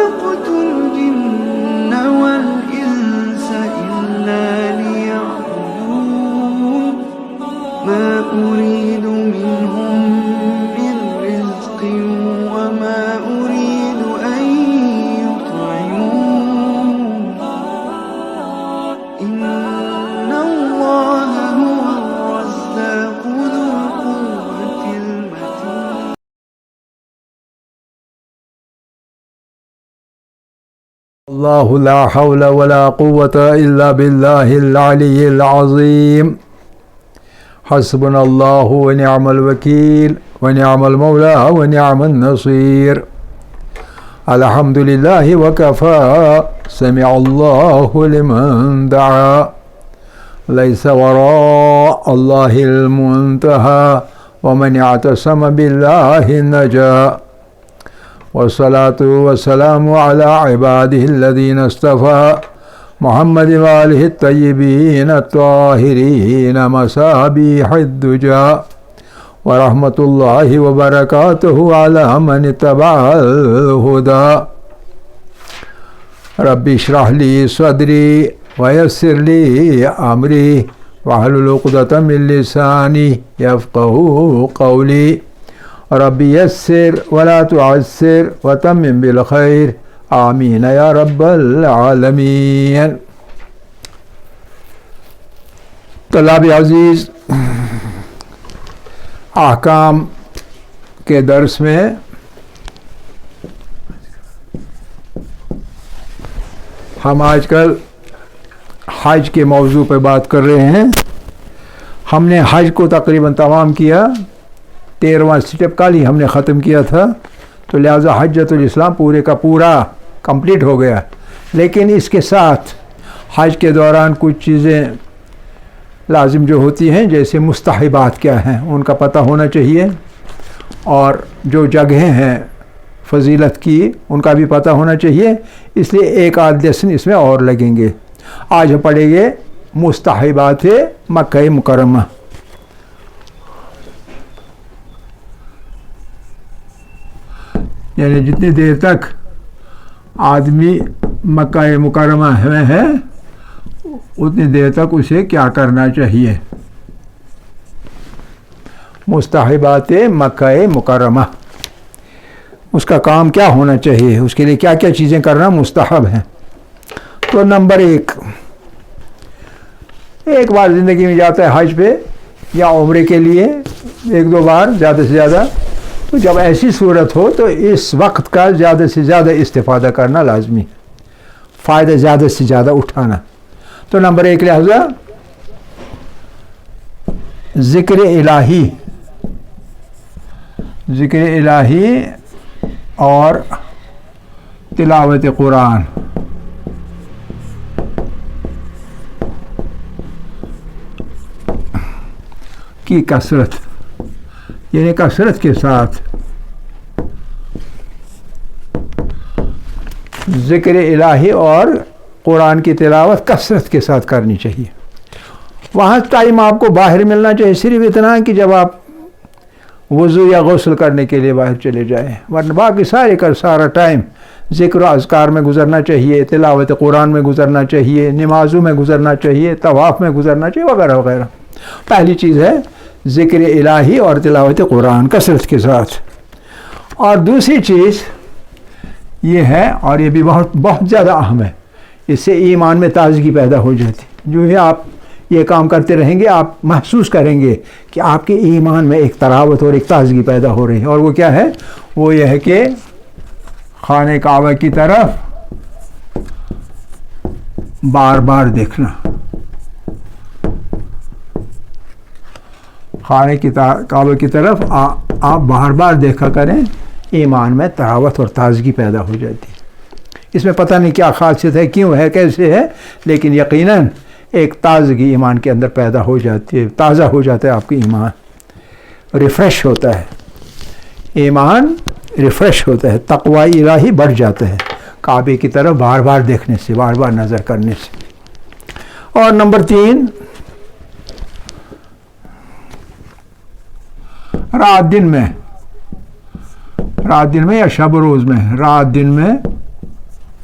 خلقت الجن والإنس إلا ليعبدون ما أريد منهم من رزق وما أريد أن يطعمون إن الله هو الرزاق ذو القوة المتين. اللہ لا حول ولا قوة الا باللہ العلی العظیم حسبنا اللہ ونعم الوکیل ونعم المولا ونعم النصیر الحمد للہ وکفى سمع اللہ لمن دعا لیس وراء اللہ المنتہى ومن اعتصم باللہ نجا والصلاة والسلام على عباده الذين اصطفى محمد وآله الطيبين الطاهرين مصابيح الدجى ورحمة الله وبركاته على من اتبع الهدى رب اشرح لي صدري ويسر لي أمري واحلل عقدة من لساني يفقهوا قولي رب یسر ولا تعسر وتمم بالخیر آمین یا رب العالمین. طلاب عزیز، احکام کے درس میں ہم آج کل حج کے موضوع پہ بات کر رہے ہیں. ہم نے حج کو تقریباً تمام کیا، 13واں سٹیپ کل ہی ہم نے ختم کیا تھا، تو لہٰذا حجۃ الاسلام پورے کا پورا کمپلیٹ ہو گیا. لیکن اس کے ساتھ حج کے دوران کچھ چیزیں لازم جو ہوتی ہیں، جیسے مستحبات کیا ہیں ان کا پتہ ہونا چاہیے، اور جو جگہیں ہیں فضیلت کی ان کا بھی پتہ ہونا چاہیے. اس لیے ایک آدھ لیسن اس میں اور لگیں گے. آج ہم پڑھیں گے مستحبات مکہ مکرمہ. یعنی جتنی دیر تک آدمی مکہ مکرمہ میں ہے اتنی دیر تک اسے کیا کرنا چاہیے. مستحبات مکہ مکرمہ، اس کا کام کیا ہونا چاہیے، اس کے لیے کیا کیا چیزیں کرنا مستحب ہیں. تو نمبر ایک بار زندگی میں جاتا ہے حج پہ یا عمرے کے لیے، 1-2 بار زیادہ سے زیادہ، تو جب ایسی صورت ہو تو اس وقت کا زیادہ سے زیادہ استفادہ کرنا لازمی، فائدہ زیادہ سے زیادہ اٹھانا. تو نمبر 1 لہذا ذکر الہی اور تلاوت قرآن. کی کثرت، یعنی کثرت کے ساتھ ذکر الہی اور قرآن کی تلاوت کثرت کے ساتھ کرنی چاہیے. وہاں ٹائم آپ کو باہر ملنا چاہیے صرف اتنا کہ جب آپ وضو یا غسل کرنے کے لیے باہر چلے جائیں، ورنہ باقی سارا ٹائم ذکر و اذکار میں گزرنا چاہیے، تلاوت قرآن میں گزرنا چاہیے، نمازوں میں گزرنا چاہیے، طواف میں گزرنا چاہیے، وغیرہ وغیرہ. پہلی چیز ہے ذکر الہی اور تلاوت قرآن کثرت کے ساتھ. اور دوسری چیز یہ ہے، اور یہ بھی بہت زیادہ اہم ہے، اس سے ایمان میں تازگی پیدا ہو جاتی. جو ہے آپ یہ کام کرتے رہیں گے آپ محسوس کریں گے کہ آپ کے ایمان میں ایک تراوت اور ایک تازگی پیدا ہو رہی ہے. اور وہ کیا ہے؟ وہ یہ ہے کہ خانہ کعبہ کی طرف بار بار دیکھنا، خانہ کعبہ کی طرف آپ بار بار دیکھا کریں، ایمان میں تراوت اور تازگی پیدا ہو جاتی ہے. اس میں پتہ نہیں کیا خاصیت ہے، کیوں ہے، کیسے ہے، لیکن یقیناً ایک تازگی ایمان کے اندر پیدا ہو جاتی ہے، تازہ ہو جاتا ہے، آپ کا ایمان ریفریش ہوتا ہے، ایمان ریفریش ہوتا ہے، تقوی الہی بڑھ جاتا ہے کعبے کی طرف بار بار دیکھنے سے، بار بار نظر کرنے سے. اور نمبر 3 رات دن میں یا شب روز میں، رات دن میں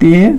3,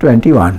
21।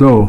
2,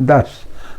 10।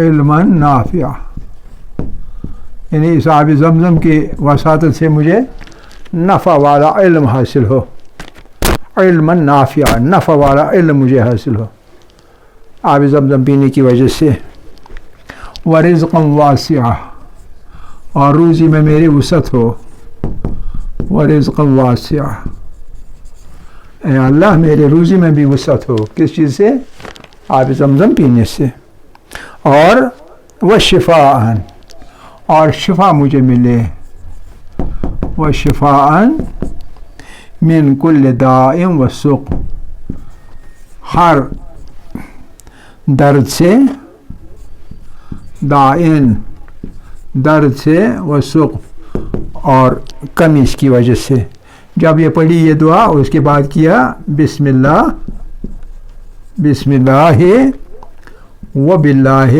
علما نافع، یعنی اس آب زمزم کی وساطت سے مجھے نفع والا علم حاصل ہو، علما نافع، نفع والا علم مجھے حاصل ہو آب زمزم پینے کی وجہ سے، ورزقا واسعا، اور روزی میں میری وسعت ہو، ورزقا واسعا، اے اللہ میرے روزی میں بھی وسعت ہو، کس چیز سے؟ آب زمزم پینے سے، اور وشفاء، اور شفا مجھے ملے، وشفاء من کل داء وسقم، ہر درد سے، دائن درد سے، وسقم اور کمی اس کی وجہ سے۔ جب یہ پڑھی یہ دعا، اس کے بعد کیا بسم اللہ، بسم اللہ وباللہ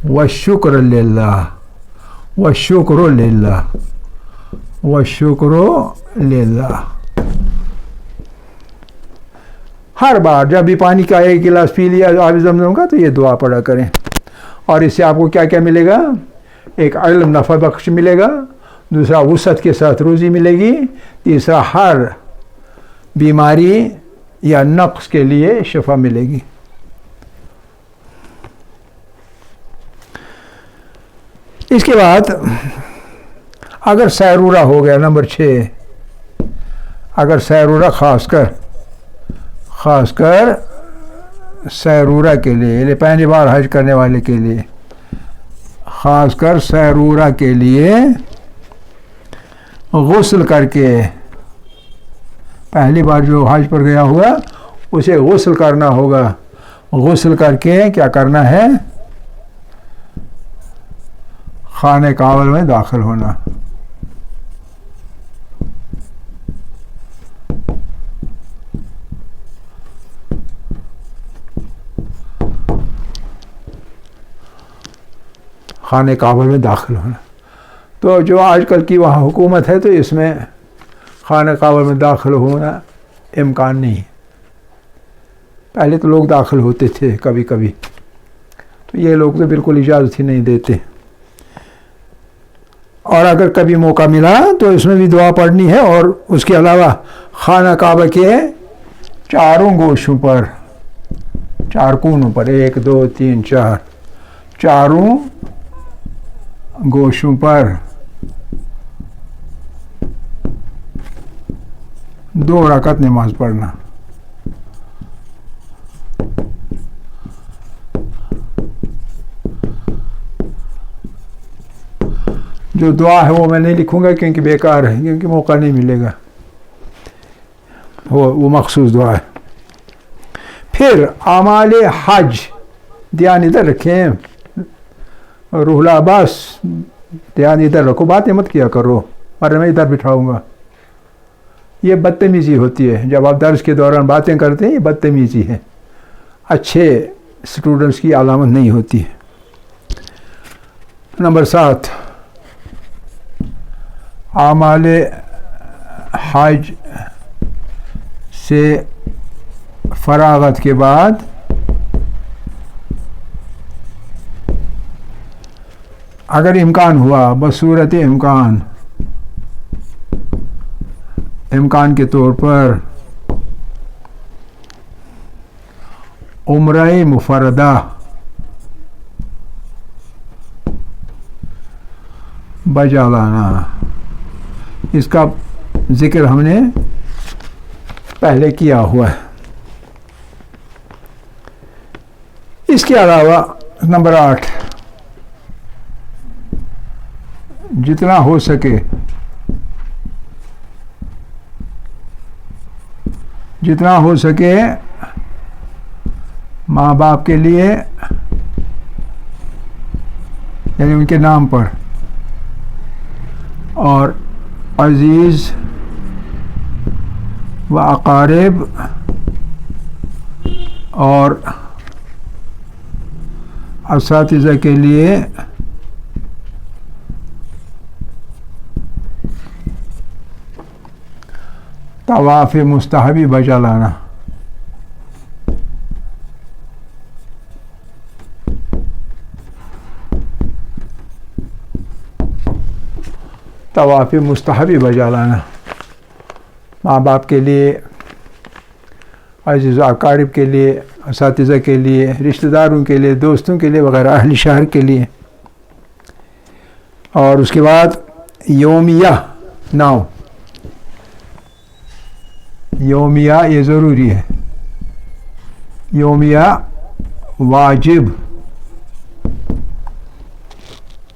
والشکر للہ، والشکر للہ، والشکر للہ۔ ہر بار جب بھی پانی کا ایک گلاس پی لیا آب زمزم کا تو یہ دعا پڑھا کریں، اور اس سے آپ کو کیا کیا ملے گا؟ ایک علم نفع بخش ملے گا، دوسرا وسعت کے ساتھ روزی ملے گی، تیسرا ہر بیماری یا نقص کے لیے شفا ملے گی۔ اس کے بعد اگر سیرورہ ہو گیا، نمبر 6، اگر سیرورہ خاص کر سیرورہ کے لیے، یعنی پہلی بار حج کرنے والے کے لیے، خاص کر سیرورہ کے لیے غسل کر کے، پہلی بار جو حج پر گیا ہوا اسے غسل کرنا ہوگا، غسل کر کے کیا کرنا ہے؟ خانہ کعبہ میں داخل ہونا۔ خانہ کعبہ میں داخل ہونا، تو جو آج کل کی وہاں حکومت ہے تو اس میں خانہ کعبہ میں داخل ہونا امکان نہیں ہے۔ پہلے تو لوگ داخل ہوتے تھے کبھی کبھی، تو یہ لوگ تو بالکل اجازت ہی نہیں دیتے، اور اگر کبھی موقع ملا تو اس میں بھی دعا پڑھنی ہے، اور اس کے علاوہ خانہ کعبہ کے چاروں گوشوں پر، چار کونوں پر، 1 2 3 4، چاروں گوشوں پر 2 رکعت نماز پڑھنا۔ جو دعا ہے وہ میں نہیں لکھوں گا کیونکہ بیکار ہے، کیونکہ موقع نہیں ملے گا، وہ مخصوص دعا ہے۔ پھر اعمال حج، دھیان ادھر رکھیں، روح العباس دھیان ادھر رکھو، باتیں مت کیا کرو، ورنہ میں ادھر بٹھاؤں گا۔ یہ بدتمیزی ہوتی ہے، جب آپ درس کے دوران باتیں کرتے ہیں، یہ بدتمیزی ہے، اچھے اسٹوڈنٹس کی علامت نہیں ہوتی ہے۔ نمبر 7، اعمال حج سے فراغت کے بعد اگر امکان ہوا، بصورت امکان کے طور پر عمرہ مفردہ بجا لانا، اس کا ذکر ہم نے پہلے کیا ہوا ہے۔ اس کے علاوہ نمبر 8، جتنا ہو سکے ماں باپ کے لیے، یعنی ان کے نام پر، اور عزیز و اقارب اور اساتذہ کے لیے طواف مستحبی بجا لانا۔ طواف مستحبی بجا لانا، ماں باپ کے لیے، عزیز و اقارب کے لیے، اساتذہ کے لیے، رشتہ داروں کے لیے، دوستوں کے لیے وغیرہ، اہل شہر کے لیے۔ اور اس کے بعد یومیہ 9، یومیہ یہ ضروری ہے، یومیہ واجب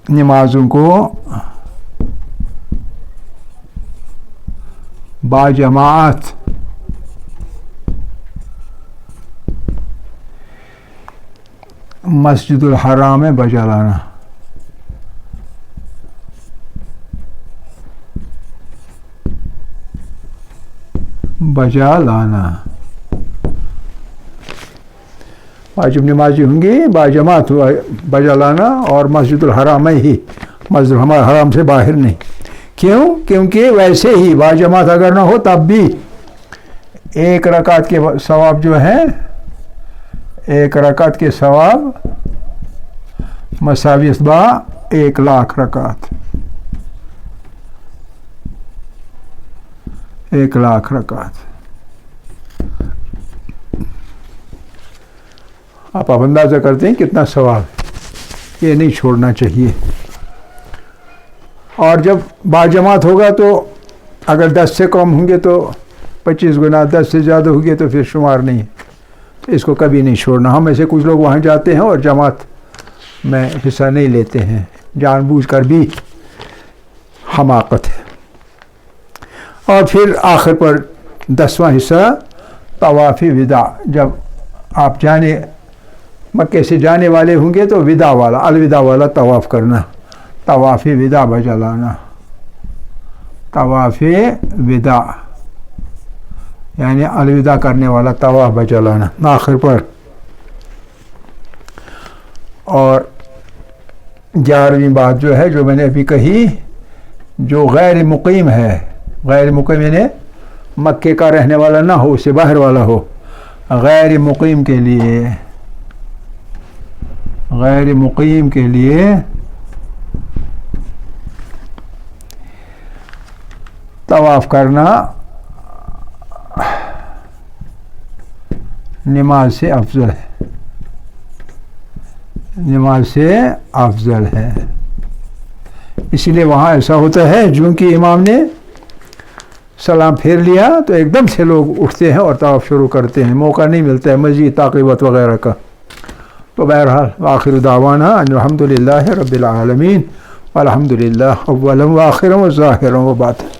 نمازوں کو باجماعت مسجد الحرام میں بجا لانا۔ بجا لانا، واجب نمازی ہوں گی باجماعت بجا لانا، اور مسجد الحرام میں ہی، مسجد الحرام سے باہر نہیں۔ کیوں؟ کیونکہ ویسے ہی باجماعت اگر نہ ہو تب بھی ایک رکعت کے ثواب جو ہے، ایک رکعت کے ثواب مساوی با 1,00,000 رکعت، 1,00,000 رکعت۔ آپ اندازہ کرتے ہیں کتنا ثواب، یہ نہیں چھوڑنا چاہیے۔ اور جب باجماعت ہوگا تو اگر 10 سے کم ہوں گے تو 25 گنا، 10 سے زیادہ ہوں گے تو پھر شمار نہیں ہے، تو اس کو کبھی نہیں چھوڑنا۔ ہم ایسے کچھ لوگ وہاں جاتے ہیں اور جماعت میں حصہ نہیں لیتے ہیں، جان بوجھ کر بھی حماقت ہے۔ اور پھر آخر پر 10واں حصہ طواف وداع، جب آپ مکے سے جانے والے ہوں گے تو وداع والا، الوداع والا طواف کرنا، طواف وداع بجا لانا، طواف وداع یعنی الوداع کرنے والا طواف بجا لانا آخر پر۔ اور 11ویں بات جو ہے، جو میں نے ابھی کہی، جو غیر مقیم ہے، غیر مقیم یعنی مکے کا رہنے والا نہ ہو، اس سے باہر والا ہو، غیر مقیم کے لیے، غیر مقیم کے لیے طواف کرنا نماز سے افضل ہے، نماز سے افضل ہے۔ اسی لیے وہاں ایسا ہوتا ہے، چونکہ امام نے سلام پھیر لیا تو ایک دم سے لوگ اٹھتے ہیں اور طواف شروع کرتے ہیں، موقع نہیں ملتا ہے مزید تعقیبات وغیرہ کا۔ تو بہرحال آخر دعوانا ان الحمد للہ رب العالمین، والحمد للہ اولا وآخرا وظاہرا وباطنا۔